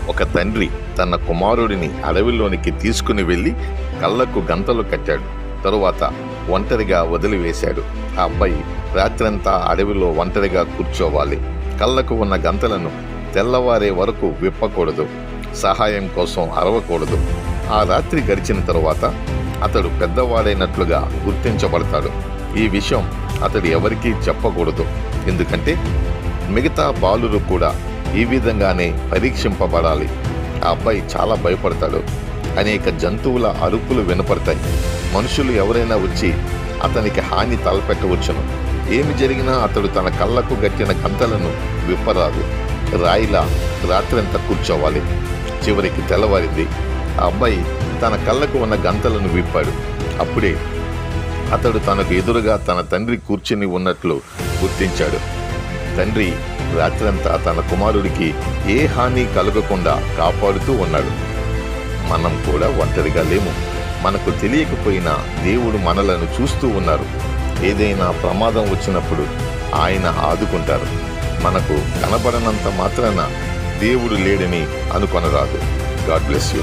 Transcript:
ఒక తండ్రి తన కుమారుడిని అడవిలోనికి తీసుకుని వెళ్ళి కళ్ళకు గంతలు కట్టాడు. తరువాత ఒంటరిగా వదిలివేశాడు. ఆ అబ్బాయి రాత్రంతా అడవిలో ఒంటరిగా కూర్చోవాలి. కళ్ళకు ఉన్న గంతలను తెల్లవారే వరకు విప్పకూడదు. సహాయం కోసం అరవకూడదు. ఆ రాత్రి గడిచిన తరువాత అతడు పెద్దవాడైనట్లుగా గుర్తించబడతాడు. ఈ విషయం అతడు ఎవరికీ చెప్పకూడదు. ఎందుకంటే మిగతా బాలురు కూడా ఈ విధంగానే పరీక్షింపబడాలి. ఆ అబ్బాయి చాలా భయపడతాడు. అనేక జంతువుల అరుపులు వినపడతాయి. మనుషులు ఎవరైనా వచ్చి అతనికి హాని తలపెట్టవచ్చును. ఏమి జరిగినా అతడు తన కళ్ళకు గట్టిన గంతలను విప్పరాదు. రాయిలా రాత్రంతా కూర్చోవాలి. చివరికి తెల్లవారింది. ఆ అబ్బాయి తన కళ్ళకు ఉన్న గంతలను విప్పాడు. అప్పుడే అతడు తనకు ఎదురుగా తన తండ్రి కూర్చుని ఉన్నట్లు గుర్తించాడు. తండ్రి రాత్రంతా తన కుమారుడికి ఏ హాని కలగకుండా కాపాడుతూ ఉన్నాడు. మనం కూడా ఒంటరిగా లేము. మనకు తెలియకపోయినా దేవుడు మనలను చూస్తూ ఉన్నారు. ఏదైనా ప్రమాదం వచ్చినప్పుడు ఆయన ఆదుకుంటారు. మనకు కనబడనంత మాత్రాన దేవుడు లేడని అనుకొనరాదు. God bless you.